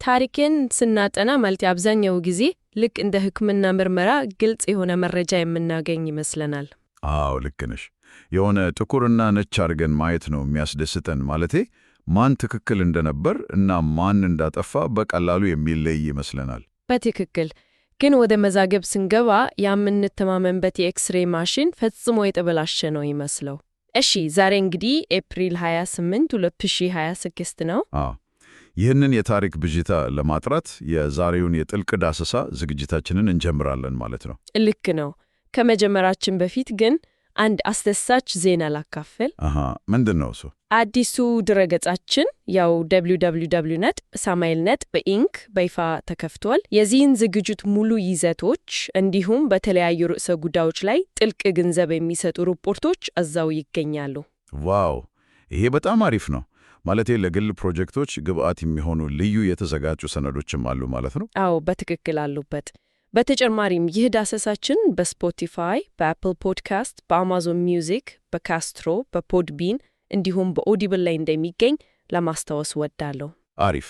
ታሪክን ስናጠና ማለት አብዛኛው ጊዜ ልክ እንደ ሕክምና ምርመራ ግልጽ የሆነ መረጃ የምናገኝ ይመስለናል። አዎ ልክ ነሽ። የሆነ ጥቁርና ነጭ አድርገን ማየት ነው የሚያስደስተን። ማለቴ ማን ትክክል እንደነበር እና ማን እንዳጠፋ በቀላሉ የሚለይ ይመስለናል። በትክክል። ግን ወደ መዛግብ ስንገባ የምንተማመንበት የኤክስሬይ ማሽን ፈጽሞ የተበላሸ ነው ይመስለው። እሺ ዛሬ እንግዲህ ኤፕሪል 28 2026 ነው። ይህንን የታሪክ ብዥታ ለማጥራት የዛሬውን የጥልቅ ዳሰሳ ዝግጅታችንን እንጀምራለን ማለት ነው። ልክ ነው። ከመጀመራችን በፊት ግን አንድ አስደሳች ዜና ላካፍል። ምንድን ነው እሱ? አዲሱ ድረገጻችን ያው www.samail.info በይፋ ተከፍቷል። የዚህን ዝግጅት ሙሉ ይዘቶች እንዲሁም በተለያዩ ርዕሰ ጉዳዮች ላይ ጥልቅ ግንዛቤ የሚሰጡ ሪፖርቶች እዛው ይገኛሉ። ዋው! ይሄ በጣም አሪፍ ነው። ማለቴ ለግል ፕሮጀክቶች ግብአት የሚሆኑ ልዩ የተዘጋጁ ሰነዶችም አሉ ማለት ነው? አዎ በትክክል አሉበት። በተጨማሪም ይህ ዳሰሳችን በስፖቲፋይ፣ በአፕል ፖድካስት፣ በአማዞን ሚውዚክ፣ በካስትሮ፣ በፖድቢን እንዲሁም በኦዲብል ላይ እንደሚገኝ ለማስታወስ ወዳለሁ። አሪፍ።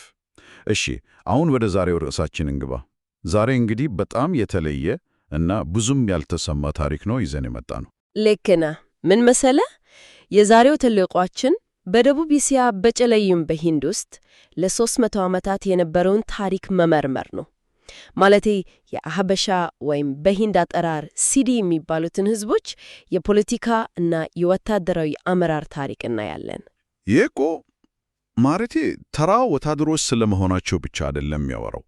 እሺ አሁን ወደ ዛሬው ርዕሳችን እንግባ። ዛሬ እንግዲህ በጣም የተለየ እና ብዙም ያልተሰማ ታሪክ ነው ይዘን የመጣ ነው። ልክ ነህ። ምን መሰለህ? የዛሬው ትልቋችን በደቡብ እስያ በተለይም በሂንድ ውስጥ ለ300 ዓመታት የነበረውን ታሪክ መመርመር ነው። ማለቴ የአህበሻ ወይም በሂንድ አጠራር ሲዲ የሚባሉትን ህዝቦች የፖለቲካ እና የወታደራዊ አመራር ታሪክ እናያለን። ይህ እኮ ማለቴ ተራ ወታደሮች ስለመሆናቸው ብቻ አይደለም የሚያወራው።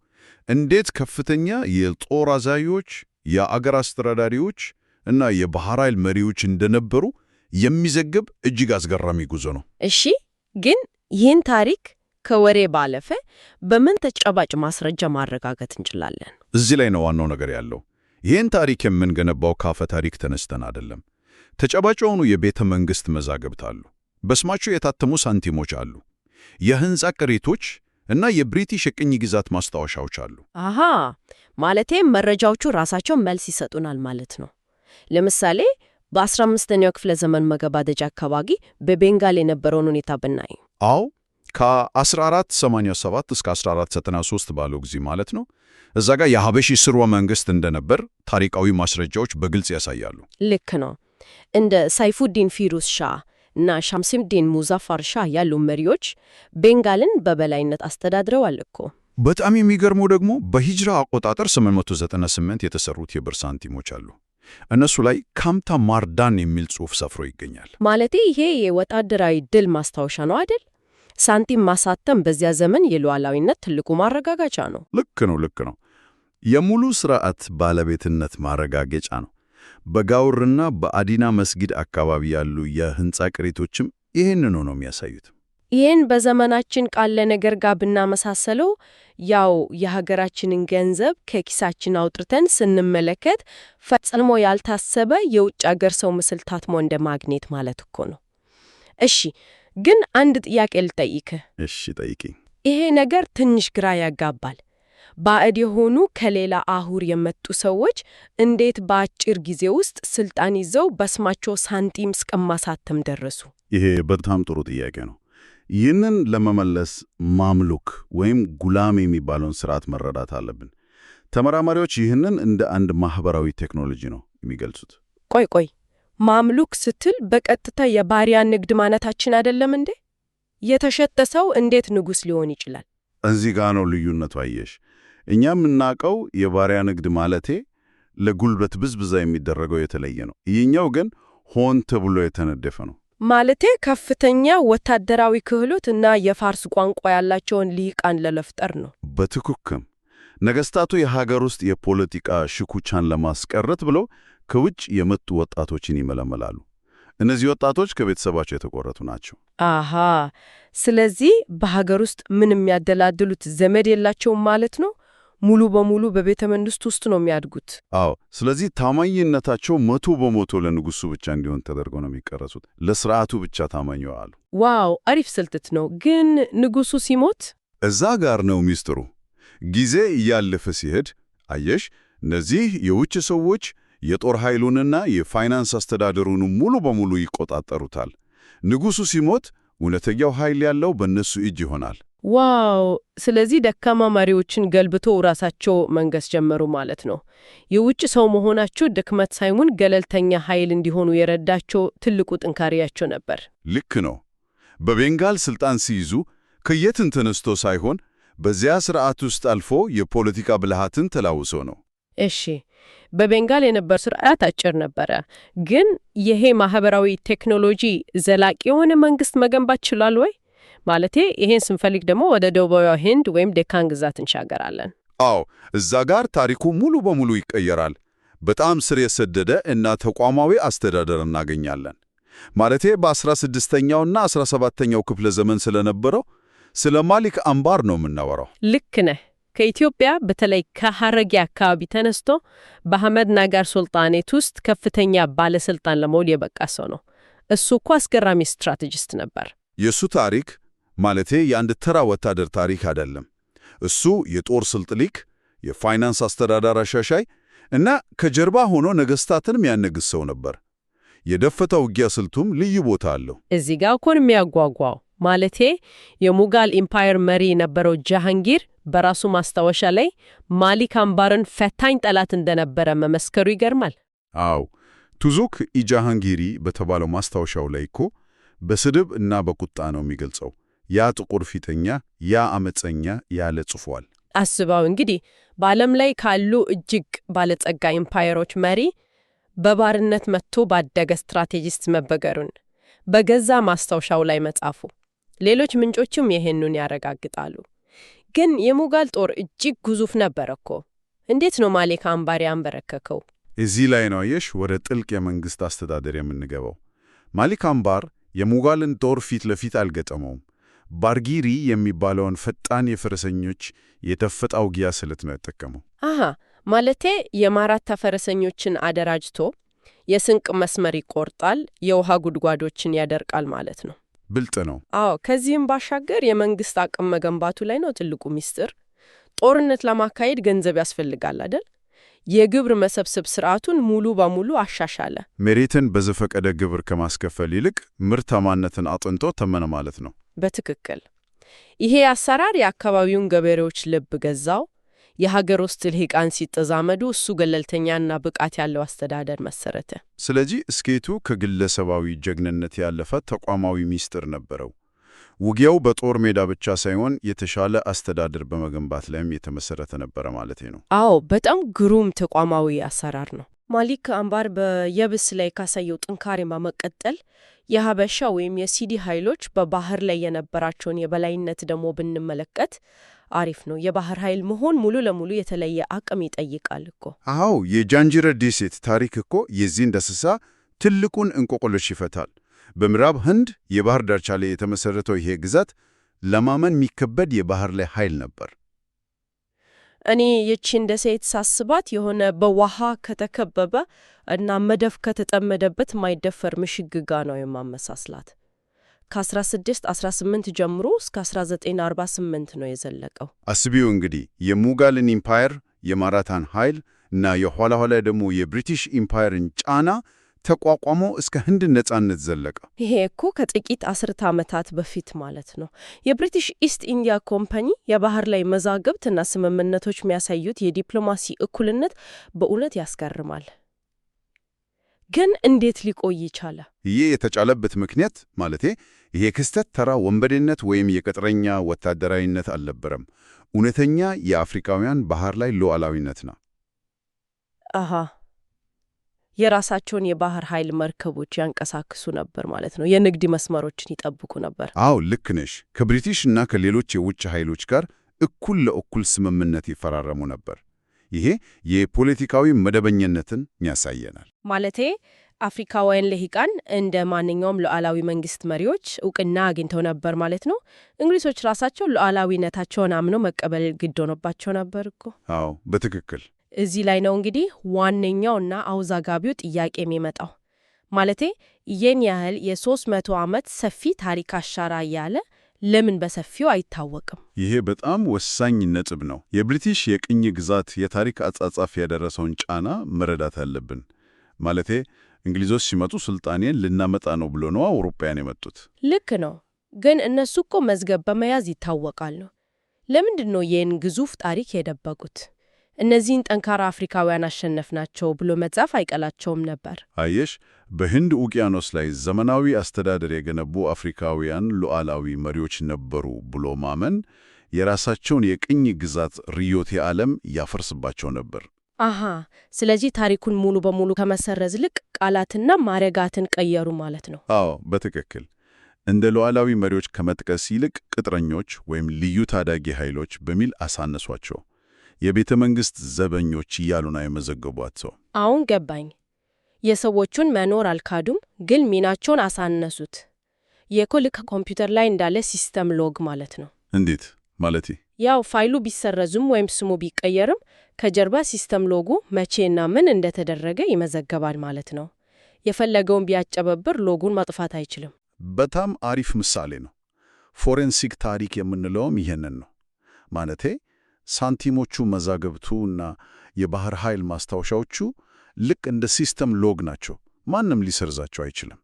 እንዴት ከፍተኛ የጦር አዛዦች፣ የአገር አስተዳዳሪዎች እና የባህር ኃይል መሪዎች እንደነበሩ የሚዘግብ እጅግ አስገራሚ ጉዞ ነው። እሺ ግን ይህን ታሪክ ከወሬ ባለፈ በምን ተጨባጭ ማስረጃ ማረጋገጥ እንችላለን? እዚህ ላይ ነው ዋናው ነገር ያለው። ይህን ታሪክ የምንገነባው ካፈ ታሪክ ተነስተን አይደለም። ተጨባጭ የሆኑ የቤተ መንግሥት መዛግብት አሉ። በስማቸው የታተሙ ሳንቲሞች አሉ። የህንጻ ቅሪቶች እና የብሪቲሽ የቅኝ ግዛት ማስታወሻዎች አሉ። ማለቴ መረጃዎቹ ራሳቸው መልስ ይሰጡናል ማለት ነው። ለምሳሌ በ15ኛው ክፍለ ዘመን መገባደጃ አካባቢ በቤንጋል የነበረውን ሁኔታ ብናይ፣ አዎ ከ1487 እስከ 1493 ባለው ጊዜ ማለት ነው። እዛ ጋር የሀበሺ ስርወ መንግስት እንደነበር ታሪካዊ ማስረጃዎች በግልጽ ያሳያሉ። ልክ ነው። እንደ ሳይፉዲን ፊሩዝ ሻህ እና ሻምሲዲን ሙዛፋር ሻህ ያሉ መሪዎች ቤንጋልን በበላይነት አስተዳድረዋል እኮ። በጣም የሚገርመው ደግሞ በሂጅራ አቆጣጠር 898 የተሰሩት የብር ሳንቲሞች አሉ። እነሱ ላይ ካምታ ማርዳን የሚል ጽሑፍ ሰፍሮ ይገኛል። ማለቴ ይሄ የወታደራዊ ድል ማስታወሻ ነው አይደል? ሳንቲም ማሳተም በዚያ ዘመን የሉዓላዊነት ትልቁ ማረጋገጫ ነው። ልክ ነው። የሙሉ ስርዓት ባለቤትነት ማረጋገጫ ነው። በጋውርና በአዲና መስጊድ አካባቢ ያሉ የህንጻ ቅሪቶችም ይህንኑ ነው የሚያሳዩት። ይህን በዘመናችን ካለ ነገር ጋር ብናመሳሰለው ያው የሀገራችንን ገንዘብ ከኪሳችን አውጥተን ስንመለከት ፈጽሞ ያልታሰበ የውጭ አገር ሰው ምስል ታትሞ እንደ ማግኔት ማለት እኮ ነው። እሺ ግን አንድ ጥያቄ ልጠይቅህ። እሺ ጠይቂኝ። ይሄ ነገር ትንሽ ግራ ያጋባል። ባዕድ የሆኑ ከሌላ አህጉር የመጡ ሰዎች እንዴት በአጭር ጊዜ ውስጥ ስልጣን ይዘው በስማቸው ሳንቲም እስከማሳተም ደረሱ? ይሄ በጣም ጥሩ ጥያቄ ነው። ይህንን ለመመለስ ማምሉክ ወይም ጉላም የሚባለውን ስርዓት መረዳት አለብን። ተመራማሪዎች ይህንን እንደ አንድ ማህበራዊ ቴክኖሎጂ ነው የሚገልጹት። ቆይ ማምሉክ ስትል በቀጥታ የባሪያ ንግድ ማለታችን አይደለም እንዴ? የተሸጠ ሰው እንዴት ንጉሥ ሊሆን ይችላል? እዚህ ጋር ነው ልዩነቱ። አየሽ፣ እኛ የምናውቀው የባሪያ ንግድ ማለቴ ለጉልበት ብዝበዛ የሚደረገው የተለየ ነው። ይህኛው ግን ሆን ተብሎ የተነደፈ ነው። ማለቴ ከፍተኛ ወታደራዊ ክህሎት እና የፋርስ ቋንቋ ያላቸውን ልሂቃን ለመፍጠር ነው። በትክክል ነገስታቱ የሀገር ውስጥ የፖለቲካ ሽኩቻን ለማስቀረት ብለው ከውጭ የመጡ ወጣቶችን ይመለመላሉ። እነዚህ ወጣቶች ከቤተሰባቸው የተቆረጡ ናቸው። ስለዚህ በሀገር ውስጥ ምንም የሚያደላድሉት ዘመድ የላቸውም ማለት ነው። ሙሉ በሙሉ በቤተ መንግስት ውስጥ ነው የሚያድጉት። አዎ። ስለዚህ ታማኝነታቸው 100% ለንጉሱ ብቻ እንዲሆን ተደርገው ነው የሚቀረጹት። ለስርዓቱ ብቻ ታማኝ ይሆናሉ። ዋው! አሪፍ ስልት ነው። ግን ንጉሱ ሲሞት እዛ ጋር ነው ሚስጥሩ። ጊዜ እያለፈ ሲሄድ አየሽ፣ እነዚህ የውጭ ሰዎች የጦር ኃይሉንና የፋይናንስ አስተዳደሩን ሙሉ በሙሉ ይቆጣጠሩታል። ንጉሱ ሲሞት እውነተኛው ኃይል ያለው በእነሱ እጅ ይሆናል። ዋው! ስለዚህ ደካማ መሪዎችን ገልብቶ ራሳቸው መንገስ ጀመሩ ማለት ነው። የውጭ ሰው መሆናቸው ድክመት ሳይሆን ገለልተኛ ኃይል እንዲሆኑ የረዳቸው ትልቁ ጥንካሬያቸው ነበር። ልክ ነው። በቤንጋል ስልጣን ሲይዙ ከየትን ተነስቶ ሳይሆን በዚያ ስርዓት ውስጥ አልፎ የፖለቲካ ብልሃትን ተላውሶ ነው። እሺ፣ በቤንጋል የነበረው ስርዓት አጭር ነበረ፣ ግን ይሄ ማህበራዊ ቴክኖሎጂ ዘላቂ የሆነ መንግስት መገንባት ችሏል ወይ? ማለቴ ይሄን ስንፈልግ ደግሞ ወደ ደቡባዊ ህንድ ወይም ዴካን ግዛት እንሻገራለን። አዎ፣ እዛ ጋር ታሪኩ ሙሉ በሙሉ ይቀየራል። በጣም ስር የሰደደ እና ተቋማዊ አስተዳደር እናገኛለን። ማለቴ በ16ኛውና 17ኛው ክፍለ ዘመን ስለነበረው ስለ ማሊክ አምባር ነው የምናወራው። ልክ ነህ። ከኢትዮጵያ በተለይ ከሐረጌ አካባቢ ተነስቶ በአህመድ ናጋር ሱልጣኔት ውስጥ ከፍተኛ ባለስልጣን ለመሆን የበቃ ሰው ነው። እሱ እኮ አስገራሚ ስትራቴጂስት ነበር። የእሱ ታሪክ ማለቴ የአንድ ተራ ወታደር ታሪክ አይደለም። እሱ የጦር ስልት ሊቅ፣ የፋይናንስ አስተዳደር አሻሻይ እና ከጀርባ ሆኖ ነገሥታትንም የሚያነግስ ሰው ነበር። የደፈታ ውጊያ ስልቱም ልዩ ቦታ አለው። እዚህ ጋር እኮ ነው የሚያጓጓው። ማለቴ የሙጋል ኢምፓየር መሪ የነበረው ጃሃንጊር በራሱ ማስታወሻ ላይ ማሊክ አምባርን ፈታኝ ጠላት እንደነበረ መመስከሩ ይገርማል። አዎ፣ ቱዙክ ኢጃሃንጊሪ በተባለው ማስታወሻው ላይ እኮ በስድብ እና በቁጣ ነው የሚገልጸው። ያ ጥቁር ፊተኛ፣ ያ አመፀኛ ያለ ጽፏል። አስበው እንግዲህ በዓለም ላይ ካሉ እጅግ ባለጸጋ ኢምፓየሮች መሪ በባርነት መጥቶ ባደገ ስትራቴጂስት መበገሩን በገዛ ማስታወሻው ላይ መጻፉ። ሌሎች ምንጮችም ይሄንን ያረጋግጣሉ። ግን የሙጋል ጦር እጅግ ግዙፍ ነበር እኮ። እንዴት ነው ማሊክ አምባር ያንበረከከው? እዚህ ላይ ነው አየሽ ወደ ጥልቅ የመንግሥት አስተዳደር የምንገባው። ማሊክ አምባር የሙጋልን ጦር ፊት ለፊት አልገጠመውም። ባርጊሪ የሚባለውን ፈጣን የፈረሰኞች የተፈጣ ውጊያ ስልት ነው የተጠቀመው። አሃ፣ ማለቴ የማራታ ፈረሰኞችን አደራጅቶ የስንቅ መስመር ይቆርጣል፣ የውሃ ጉድጓዶችን ያደርቃል ማለት ነው። ብልጥ ነው። አዎ፣ ከዚህም ባሻገር የመንግስት አቅም መገንባቱ ላይ ነው ትልቁ ሚስጥር። ጦርነት ለማካሄድ ገንዘብ ያስፈልጋል አይደል? የግብር መሰብሰብ ስርዓቱን ሙሉ በሙሉ አሻሻለ። መሬትን በዘፈቀደ ግብር ከማስከፈል ይልቅ ምርታማነትን አጥንቶ ተመነ ማለት ነው። በትክክል። ይሄ አሰራር የአካባቢውን ገበሬዎች ልብ ገዛው። የሀገር ውስጥ ልሂቃን ሲጠዛመዱ እሱ ገለልተኛና ብቃት ያለው አስተዳደር መሰረተ። ስለዚህ እስኬቱ ከግለሰባዊ ጀግንነት ያለፈ ተቋማዊ ሚስጥር ነበረው። ውጊያው በጦር ሜዳ ብቻ ሳይሆን የተሻለ አስተዳደር በመገንባት ላይም የተመሰረተ ነበረ ማለት ነው። አዎ፣ በጣም ግሩም ተቋማዊ አሰራር ነው። ማሊክ አምባር በየብስ ላይ ካሳየው ጥንካሬ በመቀጠል የሀበሻ ወይም የሲዲ ኃይሎች በባህር ላይ የነበራቸውን የበላይነት ደግሞ ብንመለከት አሪፍ ነው። የባህር ኃይል መሆን ሙሉ ለሙሉ የተለየ አቅም ይጠይቃል እኮ። አዎ፣ የጃንጅረ ደሴት ታሪክ እኮ የዚህን ዳሰሳ ትልቁን እንቆቅልሽ ይፈታል። በምዕራብ ህንድ የባህር ዳርቻ ላይ የተመሰረተው ይሄ ግዛት ለማመን የሚከበድ የባህር ላይ ኃይል ነበር። እኔ ይህችን ደሴት ሳስባት የሆነ በውሃ ከተከበበ እና መደብ ከተጠመደበት ማይደፈር ምሽግ ጋ ነው የማመሳስላት። ከ1618 ጀምሮ እስከ 1948 ነው የዘለቀው። አስቢው እንግዲህ የሙጋልን ኢምፓየር፣ የማራታን ኃይል እና የኋላ ኋላ ደግሞ የብሪቲሽ ኢምፓየርን ጫና ተቋቋሞ እስከ ህንድ ነጻነት ዘለቀ። ይሄ እኮ ከጥቂት አስርተ ዓመታት በፊት ማለት ነው። የብሪቲሽ ኢስት ኢንዲያ ኮምፓኒ የባህር ላይ መዛግብትና ስምምነቶች የሚያሳዩት የዲፕሎማሲ እኩልነት በእውነት ያስገርማል። ግን እንዴት ሊቆይ ይቻለ? ይህ የተጫለበት ምክንያት ማለቴ ይሄ ክስተት ተራ ወንበዴነት ወይም የቅጥረኛ ወታደራዊነት አልነበረም። እውነተኛ የአፍሪካውያን ባህር ላይ ሉዓላዊነት ነው። አሃ፣ የራሳቸውን የባህር ኃይል መርከቦች ያንቀሳክሱ ነበር ማለት ነው። የንግድ መስመሮችን ይጠብቁ ነበር። አዎ ልክ ነሽ። ከብሪቲሽ እና ከሌሎች የውጭ ኃይሎች ጋር እኩል ለእኩል ስምምነት ይፈራረሙ ነበር። ይሄ የፖለቲካዊ መደበኛነትን ያሳየናል። ማለቴ አፍሪካውያን ልሂቃን እንደ ማንኛውም ሉዓላዊ መንግስት መሪዎች እውቅና አግኝተው ነበር ማለት ነው። እንግሊዞች ራሳቸው ሉዓላዊነታቸውን አምነው መቀበል ግድ ሆኖባቸው ነበር እኮ። አዎ በትክክል። እዚህ ላይ ነው እንግዲህ ዋነኛውና አወዛጋቢው ጥያቄ የሚመጣው። ማለቴ ይህን ያህል የ300 ዓመት ሰፊ ታሪክ አሻራ እያለ ለምን በሰፊው አይታወቅም? ይሄ በጣም ወሳኝ ነጥብ ነው። የብሪቲሽ የቅኝ ግዛት የታሪክ አጻጻፍ ያደረሰውን ጫና መረዳት አለብን። ማለቴ እንግሊዞች ሲመጡ ስልጣኔን ልናመጣ ነው ብሎ ነው አውሮፓውያን የመጡት። ልክ ነው። ግን እነሱ እኮ መዝገብ በመያዝ ይታወቃሉ። ለምንድን ነው ይህን ግዙፍ ታሪክ የደበቁት? እነዚህን ጠንካራ አፍሪካውያን አሸነፍናቸው ብሎ መጻፍ አይቀላቸውም ነበር? አየሽ፣ በህንድ ውቅያኖስ ላይ ዘመናዊ አስተዳደር የገነቡ አፍሪካውያን ሉዓላዊ መሪዎች ነበሩ ብሎ ማመን የራሳቸውን የቅኝ ግዛት ርዕዮተ ዓለም ያፈርስባቸው ነበር። አሃ፣ ስለዚህ ታሪኩን ሙሉ በሙሉ ከመሰረዝ ይልቅ ቃላትና ማዕረጋትን ቀየሩ ማለት ነው። አዎ፣ በትክክል እንደ ሉዓላዊ መሪዎች ከመጥቀስ ይልቅ ቅጥረኞች ወይም ልዩ ታዳጊ ኃይሎች በሚል አሳነሷቸው። የቤተ መንግሥት ዘበኞች እያሉ ነው የመዘገቧቸው። አሁን ገባኝ። የሰዎቹን መኖር አልካዱም፣ ግን ሚናቸውን አሳነሱት። ልክ ኮምፒውተር ላይ እንዳለ ሲስተም ሎግ ማለት ነው። እንዴት ማለቴ? ያው ፋይሉ ቢሰረዝም ወይም ስሙ ቢቀየርም ከጀርባ ሲስተም ሎጉ መቼና ምን እንደተደረገ ይመዘገባል ማለት ነው። የፈለገውን ቢያጨበብር ሎጉን ማጥፋት አይችልም። በጣም አሪፍ ምሳሌ ነው። ፎሬንሲክ ታሪክ የምንለውም ይሄንን ነው። ማለቴ ሳንቲሞቹ፣ መዛግብቱ እና የባህር ኃይል ማስታወሻዎቹ ልክ እንደ ሲስተም ሎግ ናቸው። ማንም ሊሰርዛቸው አይችልም።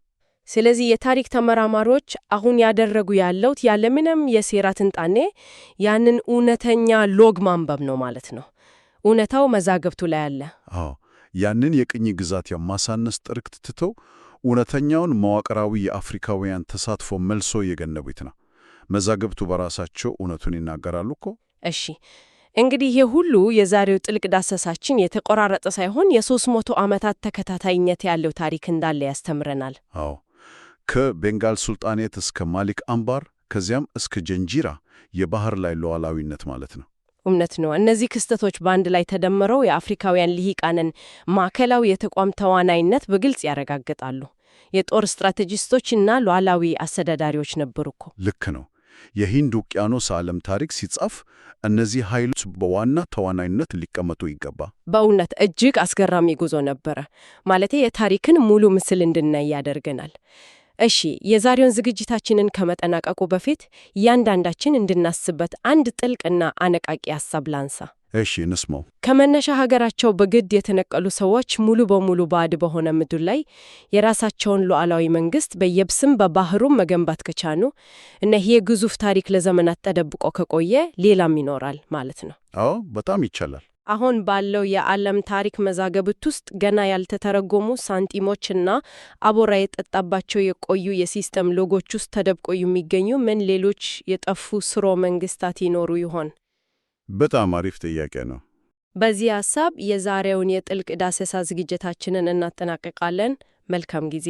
ስለዚህ የታሪክ ተመራማሪዎች አሁን ያደረጉ ያለውት ያለምንም የሴራ ትንታኔ ያንን እውነተኛ ሎግ ማንበብ ነው ማለት ነው። እውነታው መዛግብቱ ላይ አለ። አዎ፣ ያንን የቅኝ ግዛት የማሳነስ ጥርቅት ትተው እውነተኛውን መዋቅራዊ የአፍሪካውያን ተሳትፎ መልሶ የገነቡት ነው። መዛግብቱ በራሳቸው እውነቱን ይናገራሉ እኮ። እሺ፣ እንግዲህ ይህ ሁሉ የዛሬው ጥልቅ ዳሰሳችን የተቆራረጠ ሳይሆን የ300 ዓመታት ተከታታይነት ያለው ታሪክ እንዳለ ያስተምረናል። አዎ፣ ከቤንጋል ሱልጣኔት እስከ ማሊክ አምባር ከዚያም እስከ ጀንጂራ የባህር ላይ ሉዓላዊነት ማለት ነው። እውነት ነው። እነዚህ ክስተቶች በአንድ ላይ ተደምረው የአፍሪካውያን ልሂቃንን ማዕከላዊ የተቋም ተዋናይነት በግልጽ ያረጋግጣሉ። የጦር ስትራቴጂስቶችና ሉዓላዊ አስተዳዳሪዎች ነበሩ እኮ። ልክ ነው። የሂንድ ውቅያኖስ ዓለም ታሪክ ሲጻፍ እነዚህ ኃይሎች በዋና ተዋናይነት ሊቀመጡ ይገባ። በእውነት እጅግ አስገራሚ ጉዞ ነበረ። ማለቴ የታሪክን ሙሉ ምስል እንድናይ ያደርገናል። እሺ፣ የዛሬውን ዝግጅታችንን ከመጠናቀቁ በፊት እያንዳንዳችን እንድናስበት አንድ ጥልቅና አነቃቂ ሐሳብ ላንሳ። እሺ፣ እንስማው። ከመነሻ ሀገራቸው በግድ የተነቀሉ ሰዎች ሙሉ በሙሉ ባዕድ በሆነ ምድር ላይ የራሳቸውን ሉዓላዊ መንግስት በየብስም በባህሩም መገንባት ከቻኑ እና ይህ ግዙፍ ታሪክ ለዘመናት ተደብቆ ከቆየ ሌላም ይኖራል ማለት ነው። አዎ፣ በጣም ይቻላል። አሁን ባለው የዓለም ታሪክ መዛግብት ውስጥ ገና ያልተተረጎሙ ሳንቲሞችና አቦራ የጠጣባቸው የቆዩ የሲስተም ሎጎች ውስጥ ተደብቆ የሚገኙ ምን ሌሎች የጠፉ ስርወ መንግስታት ይኖሩ ይሆን? በጣም አሪፍ ጥያቄ ነው። በዚህ ሐሳብ የዛሬውን የጥልቅ ዳሰሳ ዝግጅታችንን እናጠናቅቃለን። መልካም ጊዜ።